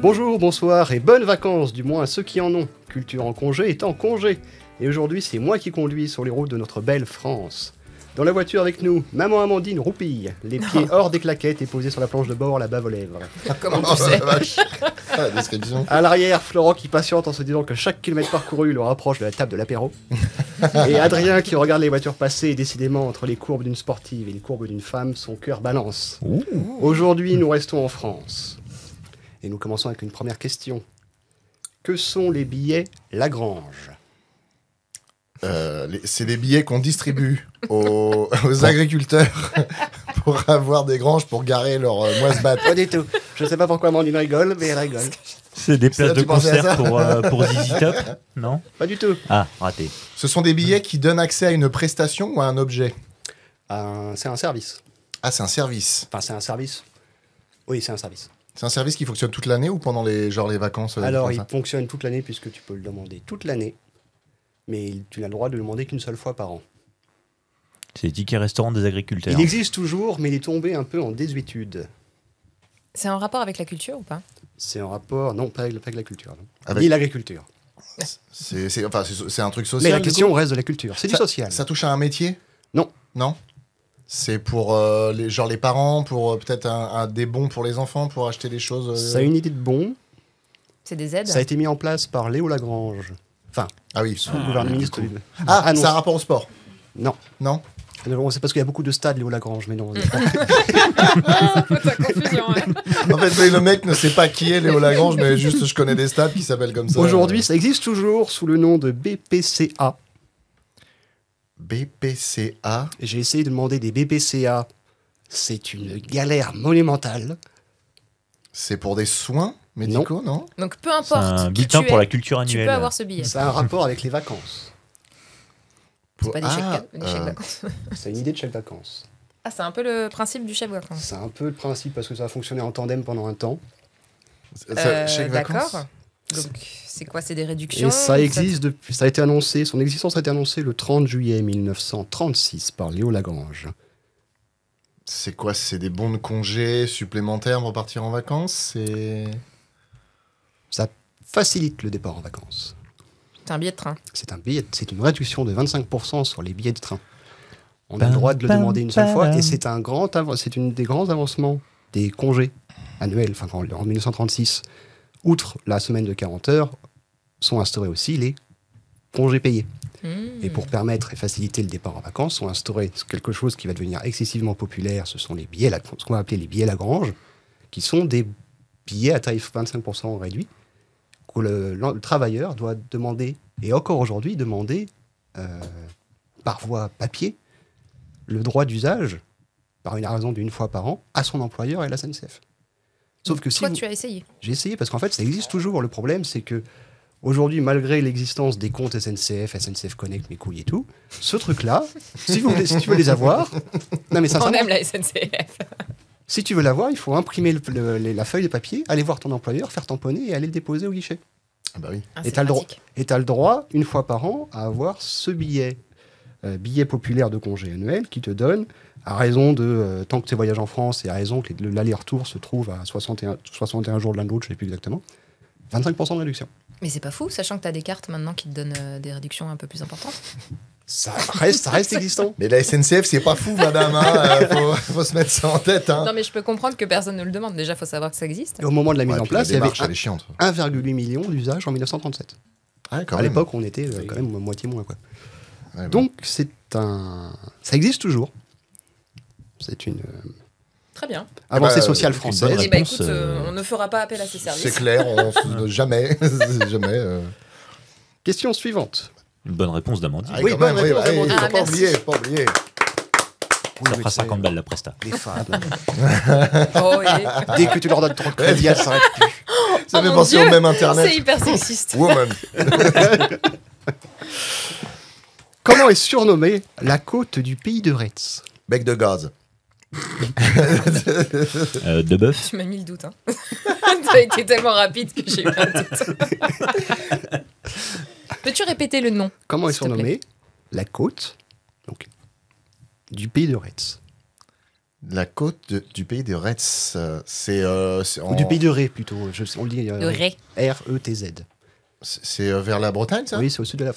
Bonjour, bonsoir et bonnes vacances, du moins à ceux qui en ont. Culture en congé est en congé. Et aujourd'hui, c'est moi qui conduis sur les routes de notre belle France. Dans la voiture avec nous, maman Amandine roupille, les pieds hors des claquettes et posée sur la planche de bord, la bave aux lèvres. Comment tu sais? Ah, description. À l'arrière, Florent qui patiente en se disant que chaque kilomètre parcouru le rapproche de la table de l'apéro. Et Adrien qui regarde les voitures passer et décidément entre les courbes d'une sportive et les courbes d'une femme, son cœur balance. Aujourd'hui, nous restons en France. Et nous commençons avec une première question. Que sont les billets Lagrange? C'est des billets qu'on distribue aux agriculteurs pour avoir des granges pour garer leur moisse-batte. Pas du tout. Je sais pas pourquoi Amandine rigole, mais elle rigole. C'est des places Ça, de tu pensais à concert ça pour ZZ Top, non? Pas du tout. Ah, raté. Ce sont des billets qui donnent accès à une prestation ou à un objet? C'est un service. Ah, c'est un service. Enfin, c'est un service. Oui, c'est un service. C'est un service qui fonctionne toute l'année ou pendant les vacances Alors, comme il ça fonctionne toute l'année puisque tu peux le demander toute l'année. Mais tu n'as le droit de le demander qu'une seule fois par an. C'est les tickets restaurants des agriculteurs. Il existe toujours, mais il est tombé un peu en désuétude. C'est en rapport avec la culture ou pas? C'est en rapport, non, pas avec la culture. Non. Avec- Ni l'agriculture. C'est un truc Mais social. la du question coup reste de la culture. C'est du Ça- social. Ça touche à un métier? Non. Non. C'est pour les parents, pour peut-être des bons pour les enfants, pour acheter des choses. Ça a une idée de bon. C'est des aides? Ça a été mis en place par Léo Lagrange. Enfin, Ah oui. sous le gouvernement ministre. Ah, non. ça a un rapport au sport? Non. Non. C'est parce qu'il y a beaucoup de stades Léo Lagrange, mais non. Ta confusion, ouais. En fait, oui, le mec ne sait pas qui est Léo Lagrange, mais juste je connais des stades qui s'appellent comme ça. Aujourd'hui, ça existe toujours sous le nom de BPCA. BPCA. J'ai essayé de demander des BPCA. C'est une galère monumentale. C'est pour des soins médicaux, non? Donc peu C'est importe un qui bulletin tu pour es, la culture tu annuelle. peux avoir ce billet. Ça a un rapport avec les vacances. C'est pas des chèques, Ah, des chèques vacances. C'est une idée de chèque vacances. Ah, c'est un peu le principe du chèque vacances. C'est un peu le principe parce que ça a fonctionné en tandem pendant un temps. Chèque vacances. D'accord. Donc c'est quoi? C'est des réductions? Et ça existe depuis. Ça a été annoncé. Son existence a été annoncée le 30 juillet 1936 par Léo Lagrange. C'est quoi? C'est des bons de congé supplémentaires pour partir en vacances? Ça facilite le départ en vacances. C'est un billet de train. C'est une réduction de 25% sur les billets de train. On a le droit de le demander une seule fois et c'est une des grands avancements des congés annuels. Enfin, en 1936, outre la semaine de 40 heures, sont instaurés aussi les congés payés. Et pour permettre et faciliter le départ en vacances, sont instaurés quelque chose qui va devenir excessivement populaire. Ce sont les billets, ce qu'on va appeler les billets Lagrange, qui sont des billets à tarif 25% réduit, que le travailleur doit demander, et encore aujourd'hui, demander par voie papier, le droit d'usage, par une raison d'une fois par an, à son employeur et à la SNCF. Sauf que si Toi, tu as essayé. j'ai essayé parce qu'en fait, ça existe toujours. Le problème, c'est que aujourd'hui, malgré l'existence des comptes SNCF, SNCF Connect, mes couilles et tout, ce truc-là, si tu veux les avoir, non mais On sincèrement, aime la SNCF. si tu veux l'avoir, il faut imprimer la feuille de papier, aller voir ton employeur, faire tamponner et aller le déposer au guichet. Ah bah oui. Ah, Et c'est t'as le droit. pratique. Et tu as le droit, une fois par an, à avoir ce billet, billet populaire de congé annuel qui te donne, à raison de, tant que tu voyages en France et à raison que l'aller-retour se trouve à 61 jours de l'un de l'autre, je ne sais plus exactement, 25% de réduction. Mais c'est pas fou, sachant que tu as des cartes maintenant qui te donnent des réductions un peu plus importantes. Ça reste existant. Mais la SNCF, c'est pas fou, madame. Hein. Faut se mettre ça en tête. Hein. Non, mais je peux comprendre que personne ne le demande. Déjà, il faut savoir que ça existe. Et au moment de la mise Ouais, en puis place, il la y avait démarche, elle est chiante. 1,8 million d'usages en 1937. Ah, quand À même. l'époque, on était quand même moitié moins. Quoi. Ouais, Donc, ça existe toujours. C'est une Très bien. avancée bah, sociale une française. bonne Eh ben, réponse, écoute, on ne fera pas appel à ces services. c'est clair, jamais. jamais. Question suivante. Une bonne réponse d'Amandine. Ah, Oui, quand bonne même, réponse, oui, Amandine. faut Ah, pas merci. oublier, faut pas oublier. Oui, Ça mais fera tu sais, 50 balles la presta. Les femmes, Oh, et... dès que tu leur donnes trop de crédit, elles s'arrêtent plus. Ça Oh fait mon penser Dieu, au même internet. C'est hyper sexiste. Woman. Comment est surnommée la côte du pays de Retz? Bec de gaz. De bœuf. Tu m'as mis le doute. Hein. T'as été tellement rapide que j'ai eu un doute. Peux-tu répéter le nom? Comment est S'il te plaît. surnommée la côte donc, du pays de Retz? La côte du pays de Retz, c'est Ou du pays de Ré, plutôt. On le dit De Ré. R-E-T-Z. c'est vers la Bretagne, ça? Oui, c'est au sud de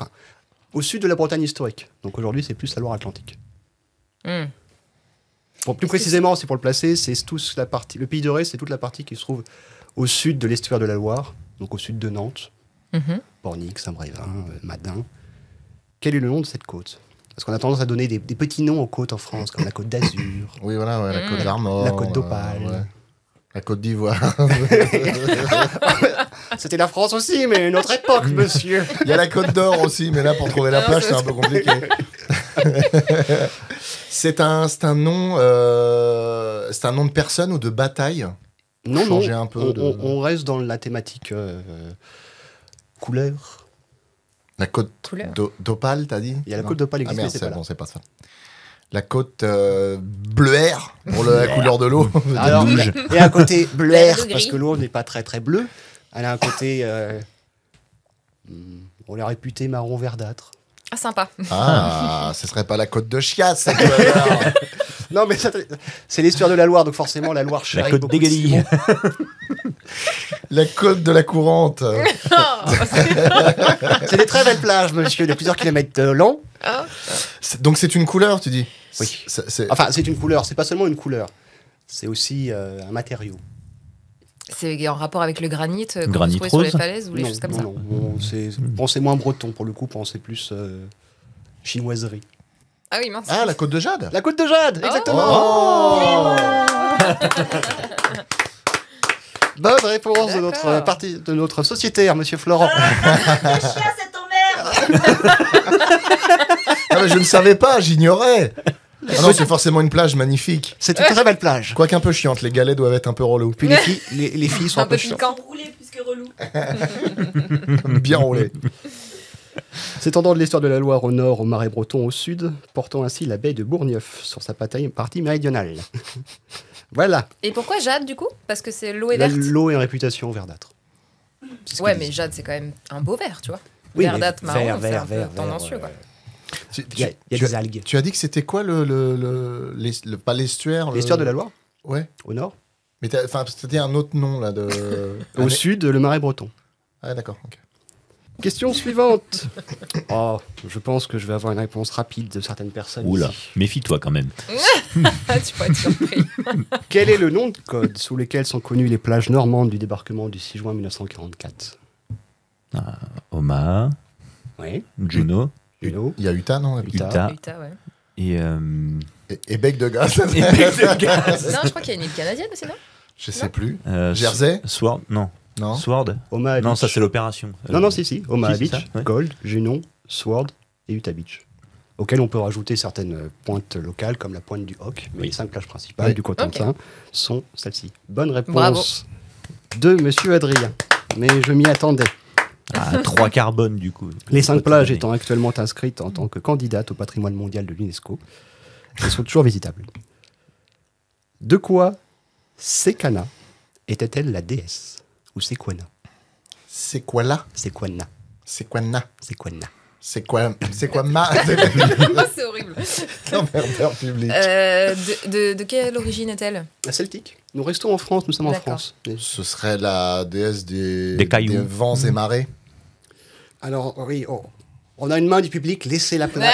au sud de la Bretagne historique. Donc aujourd'hui, c'est plus la Loire-Atlantique. Hmm. Bon, plus précisément, c'est pour le placer, c'est tous la partie. Le pays de Ré, c'est toute la partie qui se trouve au sud de l'estuaire de la Loire, donc au sud de Nantes, Mhm. Pornic, Saint-Brévin, Madin. Quel est le nom de cette côte? Parce qu'on a tendance à donner des petits noms aux côtes en France, comme la côte d'Azur. Oui, voilà, ouais, la côte d'Armor. La côte d'Opale. ouais. La côte d'Ivoire. C'était la France aussi, mais une autre époque, monsieur. Il y a la côte d'Or aussi, mais là, pour trouver la Non, plage, c'est c'est un peu compliqué. C'est un nom de personne ou de bataille? Non, Changer non, un peu on reste dans la thématique couleur. La côte Couleur. d'Opale, t'as dit? Il y a la Non. côte d'Opale Ah existe, mais merde, c'est c'est pas là. bon, c'est pas ça. La côte bleuère, pour la couleur de l'eau. Alors, Rouge. il y a un côté bleuère, Bleu, gris. parce que l'eau n'est pas très très bleue. Elle a un côté, on l'a réputé marron verdâtre. Ah, sympa. Ah, ce serait pas la côte de Chiasse, ça, tu vas voir. Non, mais c'est l'estuaire de la Loire, donc forcément la Loire La charrie côte beaucoup de d'Égalie. ciment. La côte de la Courante. C'est des très belles plages, monsieur, de plusieurs kilomètres de long. Ah. Donc c'est une couleur, tu dis? Oui. C'est- Enfin, c'est une couleur, c'est pas seulement une couleur, c'est aussi un matériau. C'est en rapport avec le granit qu'on Granit peut trouver sur les rose. falaises ou les choses comme ça. non, pensez moins breton pour le coup, pensez plus chinoiserie. Ah oui, mince. Ah, la côte de Jade. La côte de Jade, exactement. Oh Bonne réponse de D'accord. de notre sociétaire, monsieur Florent. Ah, mais je ne savais pas, j'ignorais. Ah non, c'est forcément une plage magnifique. C'est une très belle plage. Quoique un peu chiante, les galets doivent être un peu relous. Puis les filles sont Un un peu peu chiantes. piquant. Roulé plus que relou. Bien roulés. S'étendant de l'estuaire de la Loire au nord, au Marais breton au sud, portant ainsi la baie de Bourgneuf sur sa partie méridionale. Voilà. Et pourquoi Jade du coup? Parce que c'est l'eau est verte. L'eau est une réputation verdâtre. C'est ce Ouais, qu'ils mais disent. Jade c'est quand même un beau vert, tu vois. Oui, mais Verdâtre, marron, vert, c'est un peu vert, tendancieux vert, quoi. Tu, Il y a tu des as, algues. tu as dit que c'était quoi pas l'estuaire? L'estuaire de la Loire, Ouais. au nord. Mais c'était un autre nom là de. Au sud, le Marais breton. Ah d'accord. Ok. Question suivante. Oh, je pense que je vais avoir une réponse rapide de certaines personnes. Oula, ici. méfie-toi quand même. Ah, tu peux être surpris. Quel est le nom de code sous lesquels sont connues les plages normandes du débarquement du 6 juin 1944? Omaha, Oui. Juno Juno. Il y a Utah, non? Utah Utah, ouais. et Et bec de gaz. Non, je crois qu'il y a une île canadienne aussi, non? Je sais plus. euh, Jersey? Sword, non. Non. Sword. Omaha Non, Beach. ça c'est l'opération. Non, si. Omaha Si, c'est Beach, ça, ouais. Gold, Junon, Sword et Utah Beach. Auxquels on peut rajouter certaines pointes locales, comme la pointe du Hoc. Mais Oui. les 5 plages principales Oui. du Cotentin sont celles-ci. Bonne réponse Bravo. de monsieur Adrien. Mais je m'y attendais. Ah, 3 carbones du coup. Les 5 plages Donné. étant actuellement inscrites en tant que candidates au patrimoine mondial de l'UNESCO, elles sont toujours visitables. De quoi Sekana était-elle la déesse? Ou Sequana? C'est quoi là? Sequana. C'est quoi na? Sequana. C'est quoi ma? C'est horrible. Emmerdeur public. De quelle origine est-elle? La celtique. Nous restons en France, nous sommes en D'accord. France. Et- Ce serait la déesse Des cailloux. des vents et marées. Alors, oui, on a une main du public, laissez la place.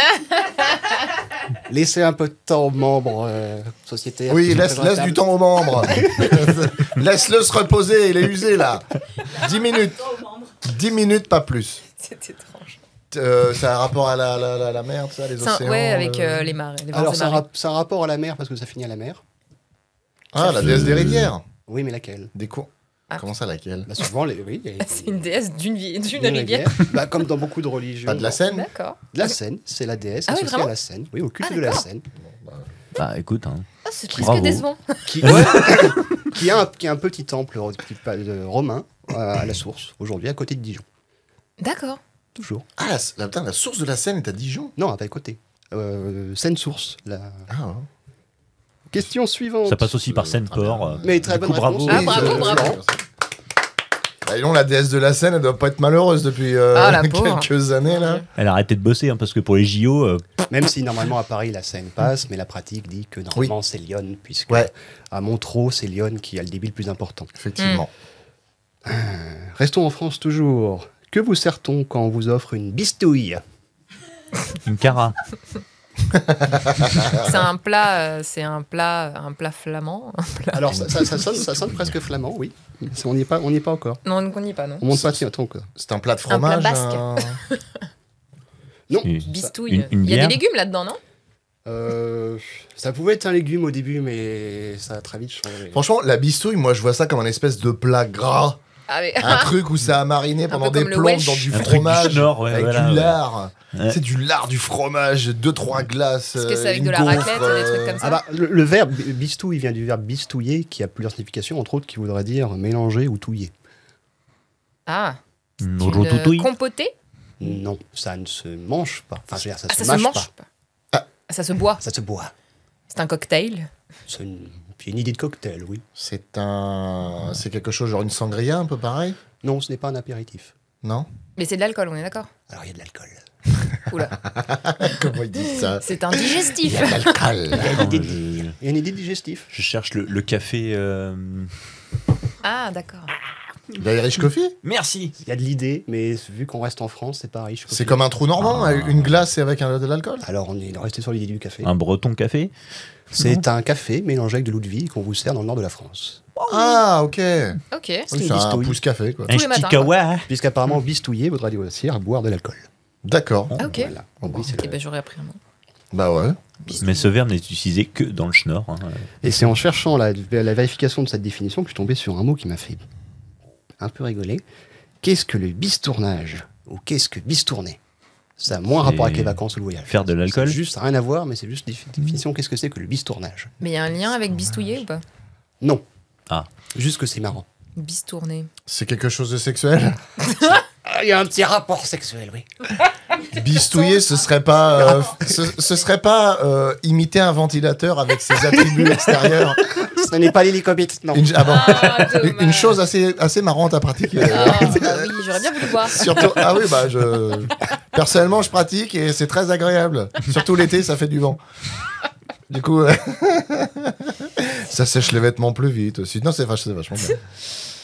Laissez un peu de temps aux membres sociétaires. Oui, qui sont laisse présents à la du table. temps aux membres. Laisse-le se reposer, il est usé là. 10 minutes. 10 minutes, pas plus. C'est étrange. Ça a un rapport à la mer, tout ça, les océans. Ouais, avec les marées. Les vents Alors, et c'est marées. un rapport à la mer parce que ça finit à la mer. Ah, la déesse des rivières. Oui, mais laquelle? Des cours. Ah. Comment ça, laquelle? Bah, souvent, oui. C'est une déesse d'une Une rivière. Bah, comme dans beaucoup de religions. Pas de la Seine? D'accord. La Seine, c'est la déesse Ah oui, associée à vraiment la Seine. Oui, au culte Ah, de la d'accord. Seine. Bah écoute, hein. Ah, c'est presque Bravo. décevant. Qui a un petit temple romain à la source, aujourd'hui, à côté de Dijon. D'accord. Toujours. Ah, la source de la Seine est à Dijon. Non, à côté. Seine-Source. La... Ah, ouais. Question suivante. Ça passe aussi par Seine-Port. Mais très Du bonne coup, bravo. réponse. Ah, bravo, Florent. bravo. Bah, non, la déesse de la scène, elle doit pas être malheureuse depuis La pauvre. quelques années, là. Elle a arrêté de bosser, hein, parce que pour les JO, Même si normalement à Paris la scène passe, mais la pratique dit que normalement c'est Lyon, puisque Ouais. à Montreux c'est Lyon qui a le débit le plus important. Effectivement. Restons en France toujours. Que vous sert-on quand on vous offre une bistouille? une cara. C'est un plat flamand. Alors ça sonne presque flamand, oui. On n'y est pas encore. Non, on n'y est pas, non. On monte pas si encore. C'est un plat de Un plat fromage. basque. Non. Bistouille. Une Il y a bière. des légumes là-dedans, non? Ça pouvait être un légume au début, mais ça a très vite changé. Franchement, la bistouille, moi, je vois ça comme un espèce de plat gras. Ah, mais- Un truc où ça a mariné pendant peu des comme le plombes Welsh. dans du Un truc du fromage. Nord, ouais, avec voilà, du ouais. lard. Ouais. C'est du lard, du fromage, 2-3 glaces. Est-ce que c'est avec une de la gaufre, raclette, des trucs comme ça? Ah bah, le verbe bistouille vient du verbe bistouiller, qui a plusieurs significations, entre autres qui voudrait dire mélanger ou touiller. Ah, Rotoutouille. compoté? Non, ça ne se mange pas. Enfin, je veux dire, ça Ah, se ça se mâche mange pas. pas. Ah, ça se boit. Ça se boit. C'est un cocktail. C'est une idée de cocktail, oui. C'est quelque chose genre une sangria, un peu pareil. Non, ce n'est pas un apéritif. Non? Mais c'est de l'alcool, on est d'accord? Alors, il y a de l'alcool. Oula. Comment ils disent ça? C'est un digestif. Il y a de l'alcool. Il y a une idée digestif. Je cherche le café. Ah, d'accord. L'Irish Coffee? Merci. Il y a de l'idée, mais vu qu'on reste en France, c'est pas riche. C'est comme un trou normand, une glace et avec de l'alcool? Alors, on est resté sur l'idée du café. Un breton café. C'est un café mélangé avec de l'eau de vie qu'on vous sert dans le nord de la France. Ah, ok. Ok. C'est Oui, une c'est un bistouille. pouce café, quoi. Tous les matins, Ch'tikawa. Puisqu'apparemment, bistouiller voudra dire aussi boire de l'alcool. D'accord. Ah, ok. Voilà. Donc, oui, c'est Eh le- ben, j'aurais appris un mot. Bah ouais. Mais ce verbe n'est utilisé que dans le schnorr. Hein. Et c'est en cherchant la vérification de cette définition que je suis tombé sur un mot qui m'a fait un peu rigoler. Qu'est-ce que le bistournage? Ou qu'est-ce que bistourner? Ça a moins C'est rapport avec les vacances ou le voyage. faire de l'alcool. C'est juste rien à voir, mais c'est juste définition. Qu'est-ce que c'est que le bistournage? Mais il y a un lien avec bistouiller ou pas? Non. Ah. Juste que c'est marrant. Bistourner. C'est quelque chose de sexuel? Il y a un petit rapport sexuel, oui. Bistouiller, ce serait pas, ce serait pas imiter un ventilateur avec ses attributs extérieurs. Ce n'est pas l'hélicobite, non. Ah bon. Ah, dommage. Une chose assez marrante à pratiquer. Ah, bah oui, j'aurais bien voulu voir. Surtout, ah oui, bah personnellement, je pratique et c'est très agréable. Surtout l'été, ça fait du vent. Du coup, ça sèche les vêtements plus vite aussi. Non, c'est vachement bien.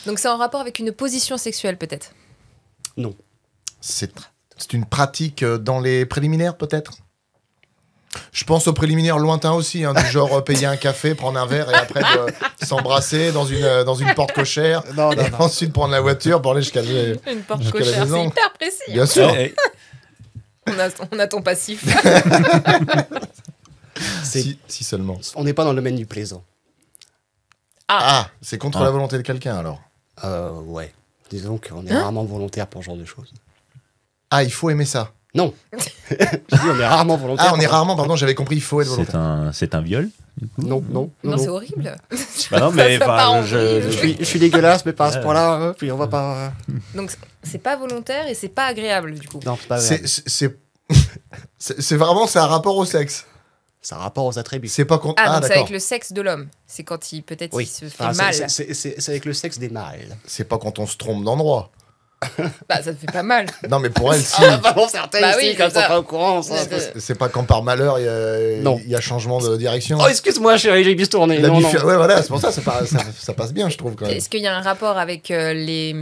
Donc c'est en rapport avec une position sexuelle peut-être? Non. C'est une pratique dans les préliminaires, peut-être? Je pense aux préliminaires lointains aussi, hein, du genre payer un café, prendre un verre et après s'embrasser dans une porte cochère. Non, Et ensuite prendre la voiture pour aller jusqu'à Une porte Jusqu'à la cochère, maison. c'est hyper précis. Bien sûr. Eh, On a ton passif. Si seulement. On n'est pas dans le domaine du plaisant. Ah, c'est contre Ah. la volonté de quelqu'un alors. Ouais. Disons qu'on est Hein rarement volontaire pour ce genre de choses. Ah, il faut aimer ça. Non. Je dis, on est rarement volontaire. Ah, on est pour- rarement, pardon, j'avais compris, il faut être volontaire. c'est un viol. Du coup. Non, non, non. Non, c'est non. horrible. Bah non, mais Ça part en enfin, vrille. Je suis dégueulasse, mais pas à ce point-là. Hein. Puis on va pas. Donc c'est pas volontaire et c'est pas agréable du coup. Non, c'est pas C'est vrai. c'est vraiment, c'est un rapport au sexe. C'est un rapport aux attributs. C'est pas contre. Ah, donc c'est d'accord. avec le sexe de l'homme. C'est quand il peut-être Oui. il se fait Enfin, mal. c'est avec le sexe des mâles. C'est pas quand on se trompe d'endroit. Bah ça te fait pas mal. Non, mais pour elle, si. Ah, vraiment certaines Bah ici, oui, quand elles c'est sont ça. pas au courant. Ça. C'est pas quand par malheur Non. il y a changement de direction. Oh, excuse-moi, chérie, j'ai bistourné. La Non, non. Ouais, voilà, c'est pour ça, ça passe bien, je trouve quand même. Est-ce qu'il y a un rapport avec les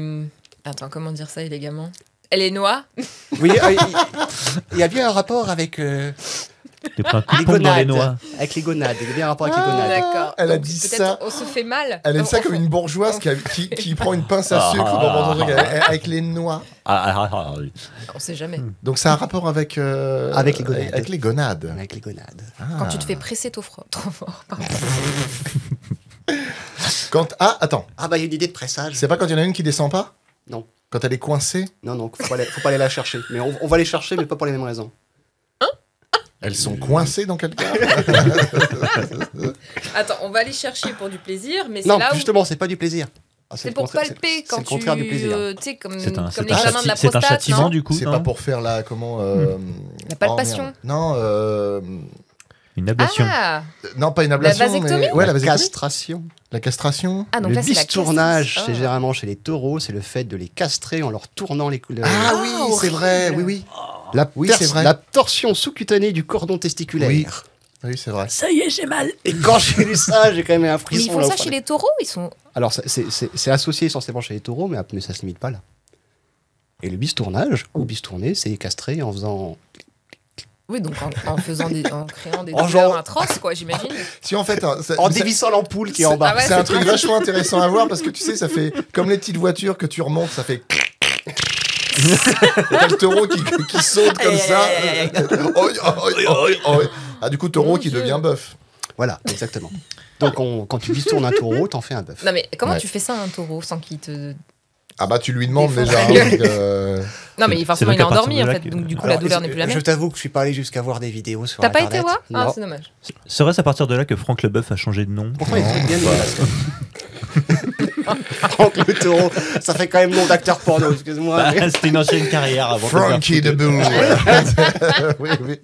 attends, comment dire ça élégamment? Les noix? Oui, il y a bien un rapport avec T'es pris un coup de les pompe dans les gonades. noix. Avec les gonades. Il y a bien un rapport avec les Ah, gonades. d'accord. Elle a Donc, dit peut-être ça. on se fait mal. Elle aime ça On- comme une bourgeoise qui prend une pince à sucre dans son truc avec les noix. Oui. On sait jamais. Donc ça a un rapport avec Avec les gonades. Avec les gonades. Avec les gonades. Quand tu te fais presser trop fort. Pardon. Attends, Ah, bah, il y a une idée de pressage. c'est pas quand il y en a une qui descend pas? Non. Quand elle est coincée? Non, non, faut pas aller la chercher. Mais on va les chercher, mais pas pour les mêmes raisons. Elles sont coincées dans quel cas? Attends, on va aller chercher pour du plaisir, mais c'est Non, là où justement, c'est pas du plaisir. Ah, c'est le pour contraire- palper c'est quand le contraire tu du plaisir. tu sais comme C'est un l'examen de la c'est un prostate, châtiment non? du coup. C'est non pas pour faire la comment La palpation. oh, merde. Non, Une ablation. Ah, Non, pas une ablation, vasectomie mais... Ouais, la vasectomie. castration. La castration. ah donc Le là, c'est la bistournage, castration. c'est généralement chez les taureaux, c'est le fait de les castrer en leur tournant les Ah oui, Ah, c'est vrai, oui, horrible. oui. la, Oui, c'est vrai. la torsion sous-cutanée du cordon testiculaire. Oui. Oui, c'est vrai. Ça y est, j'ai mal. Et quand j'ai lu ça, j'ai quand même eu un Mais frisson. ils font là, ça au chez fond. les taureaux, ils sont. Alors, c'est associé essentiellement chez les taureaux, mais ça se limite pas là. Et le bistournage, ou bistourner, c'est castrer en faisant... Oui, donc en créant des En douleurs genre- atroces, quoi, j'imagine. Si en fait, En dévissant l'ampoule qui est en bas. Ah ouais, c'est un c'est truc vachement intéressant à voir parce que tu sais, ça fait comme les petites voitures que tu remontes, ça fait. Et t'as le taureau qui saute comme Aïe, ça. aïe, aïe, aïe, Oi, oi, oi, oi. Ah, du coup, taureau Mon qui Dieu. devient bœuf. Voilà, exactement. Donc, quand tu bistournes un taureau, t'en fais un bœuf. Non, mais comment Ouais. tu fais ça à un taureau sans qu'il te. Ah bah, tu lui demandes Défonce déjà. la hein, gueule. donc, Non, mais C'est forcément, donc il est à partir endormi, de en là fait. que- Donc, du coup, Alors, la douleur n'est plus la Je même. t'avoue que je suis pas allé jusqu'à voir des vidéos sur T'as pas Internet. été voir Ah, Non. c'est dommage. Serait-ce à partir de là que Franck Leboeuf a changé de nom? Pourtant, il est bien dégueulasse. Franck le taureau, ça fait quand même nom d'acteur porno, excuse-moi. Bah, mais- c'était une ancienne carrière avant. de devenir Frankie the footeux. Boo. Oui, oui.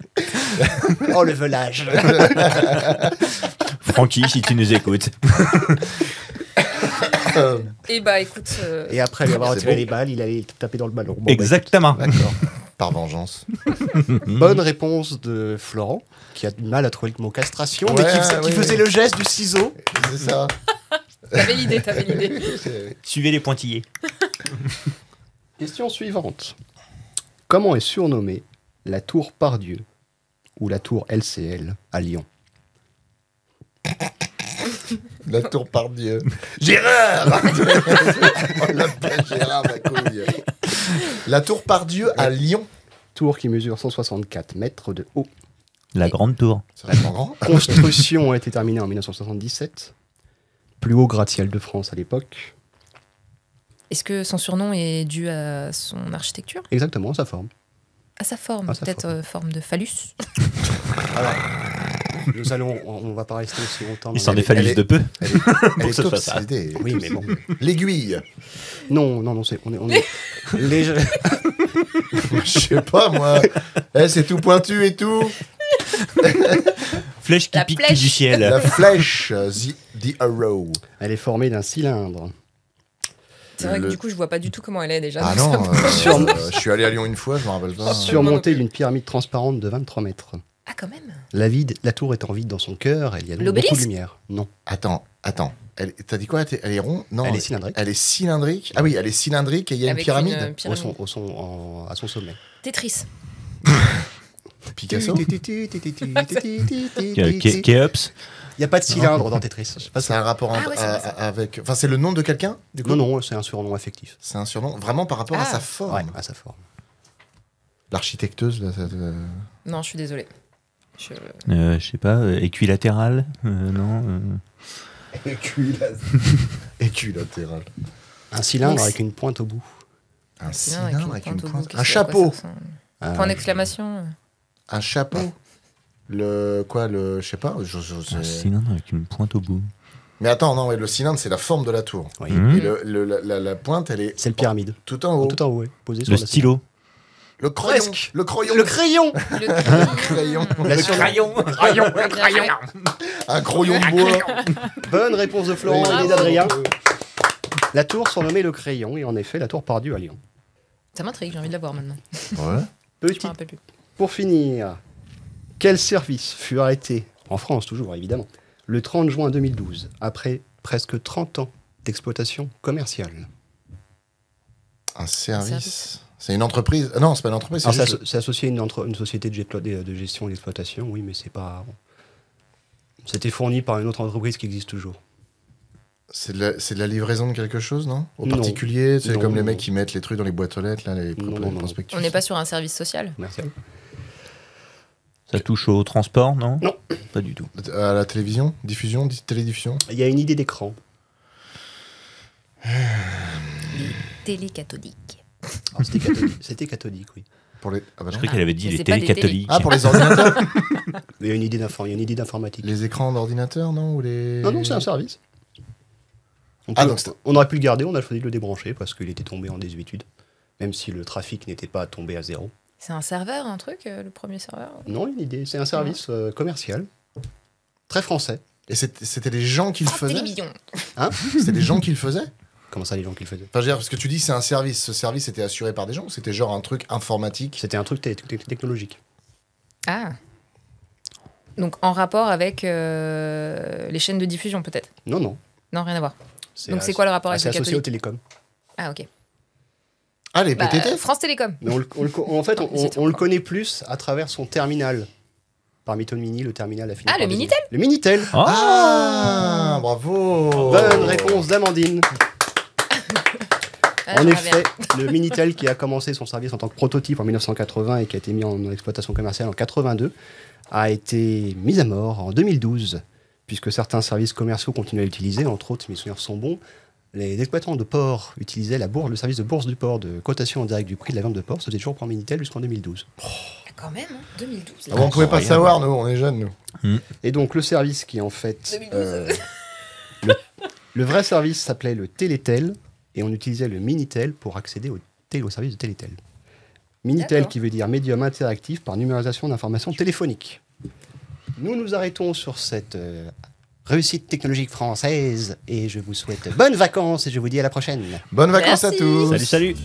Oh, le velage. Francky, si tu nous écoutes. Et bah, écoute. Et après lui avoir C'est retiré bon. les balles, il allait taper dans le ballon. Bon, bah, Exactement. D'accord. Par vengeance. bonne réponse de Florent, qui a du mal à trouver le mot castration, mais Ouais, qui oui, faisait oui. le geste du ciseau. C'est ça. T'avais l'idée, t'avais l'idée. Suivez les pointillés. Question suivante. Comment est surnommée la tour Pardieu ou la tour LCL à Lyon? La tour par Dieu. Gérard. On l'appelle Gérard, ma couille. La tour par Dieu à Lyon. Tour qui mesure 164 mètres de haut. La grande tour. C'est vachement grand. Construction a été terminée en 1977. Plus haut gratte-ciel de France à l'époque. Est-ce que son surnom est dû à son architecture? Exactement, sa forme. À sa forme, À sa peut-être forme. forme de phallus? On va pas rester aussi longtemps. Il dans s'en la- est fallu elle est- de peu. Elle Pour est que ce top, soit ça. cette idée. Oui, mais bon. L'aiguille. Non, on est léger. Je sais pas, moi. C'est tout pointu et tout. Flèche qui La pique flèche. du ciel. La flèche. The arrow. Elle est formée d'un cylindre. C'est vrai que Le- du coup, je vois pas du tout comment elle est déjà. Ah donc non, ça me- je suis allé à Lyon une fois, je me rappelle pas. Surmontée d'une pyramide transparente de 23 mètres. Ah, quand même. La tour étant vide dans son cœur, il y a donc L'obélisque beaucoup de lumière. Non, Attends. T'as dit quoi? Elle est ronde? Non. elle est cylindrique. Elle est cylindrique. Ah oui, elle est cylindrique et il y a Avec une pyramide. une pyramide. À son sommet. Tetris. Picasso. Kéops. Il n'y a pas de cylindre dans Tetris. Je sais pas C'est un rapport Ah ouais, c'est vrai, ça. avec. Enfin, c'est le nom de quelqu'un, du coup. Non, non, c'est un surnom affectif. C'est un surnom vraiment par rapport à Ah. sa forme. Ouais, à sa forme. L'architecteuse, là, Non, je suis désolée. Je sais pas, équilatéral. Non. équilatéral. Un cylindre Donc, avec une pointe au bout. Un Cylindre cylindre avec une au bout, pointe. qu'est-ce Un que- chapeau. à quoi ça ressemble Point d'exclamation. Un chapeau. Le je sais pas. Un cylindre avec une pointe au bout. Mais attends, non, ouais, le cylindre, c'est la forme de la tour. Oui. Mmh. Et la pointe, elle est C'est le pyramide. tout en haut. Tout en haut, ouais, posé sur Le la stylo. Le crayon. Presque. Le crayon. Le crayon. Le crayon. La sur- Un crayon de bois. Bonne réponse de Florent Oui. et d'Adrien. La tour surnommée le crayon, et en effet, la tour Pardieu à Lyon. Ça m'intrigue, j'ai envie de la voir maintenant. Ouais. Je Petit me rappelle plus. Pour finir, quel service fut arrêté, en France toujours évidemment, le 30 juin 2012, après presque 30 ans d'exploitation commerciale? Un service. C'est une entreprise. Non, c'est pas une entreprise. Alors, C'est juste... c'est associé à une société de gestion et d'exploitation, oui, mais c'est pas... C'était fourni par une autre entreprise qui existe toujours. C'est de la livraison de quelque chose, non? Au Non. particulier, c'est Non, comme les non. mecs qui mettent les trucs dans les boîtes aux lettres, là, les Non. prospectus. On n'est pas sur un service social. Merci. Ça touche au transport, non? Non. Pas du tout. À la télévision? Diffusion? Télédiffusion? Il y a une idée d'écran. Télé cathodique. Alors, c'était cathodique, oui. Pour les... Ah bah Je non. croyais qu'elle avait dit Mais les c'est pas des télés. télécatholiques. Ah, pour les ordinateurs? Il y a une idée d'informatique. Les écrans d'ordinateur, non? Ou les... Non, c'est un service. Ah, donc c'est- On aurait pu le garder, on a choisi de le débrancher parce qu'il était tombé en désuétude. Même si le trafic n'était pas tombé à zéro. C'est un serveur, un truc, le premier serveur? Non, une idée, c'est un service commercial très français. Et c'était les gens qui le France faisaient. Télévisions. C'était les gens qui le faisaient. Comment ça, les gens qui le faisaient? Enfin, je veux dire, parce que tu dis c'est un service. Ce service était assuré par des gens ou c'était genre un truc informatique? C'était un truc technologique. Ah. Donc en rapport avec les chaînes de diffusion peut-être? Non, non. Non, rien à voir. Donc c'est quoi le rapport avec C'est le associé au catholique? télécom. Ah ok. Ah, les Bah, PTT. France Télécom. Mais en fait, C'est on le connaît plus à travers son terminal. Parmi Tom Mini, le terminal a fini. Ah, par le désigner. Minitel. Le Minitel. Ah, bravo. Bonne réponse d'Amandine. Ah, En j'en effet, avais le Minitel qui a commencé son service en tant que prototype en 1980 et qui a été mis en exploitation commerciale en 82 a été mis à mort en 2012 puisque certains services commerciaux continuaient à l'utiliser, entre autres, si mes souvenirs sont bons, les exploitants de port utilisaient le service de bourse du port de cotation en direct du prix de la vente de port. Ça faisait toujours pour Minitel jusqu'en 2012. Ah, quand même, hein, 2012. Ah bon, on pouvait pas Rien. savoir, nous, on est jeunes, nous. Et donc le service qui en fait... 2012. le vrai service s'appelait le Télétel et on utilisait le Minitel pour accéder au service de Télétel. Minitel D'accord. qui veut dire médium interactif par numérisation d'informations téléphoniques. Nous nous arrêtons sur cette réussite technologique française et je vous souhaite bonnes vacances et je vous dis à la prochaine. Bonnes vacances à Merci. tous. Salut, salut.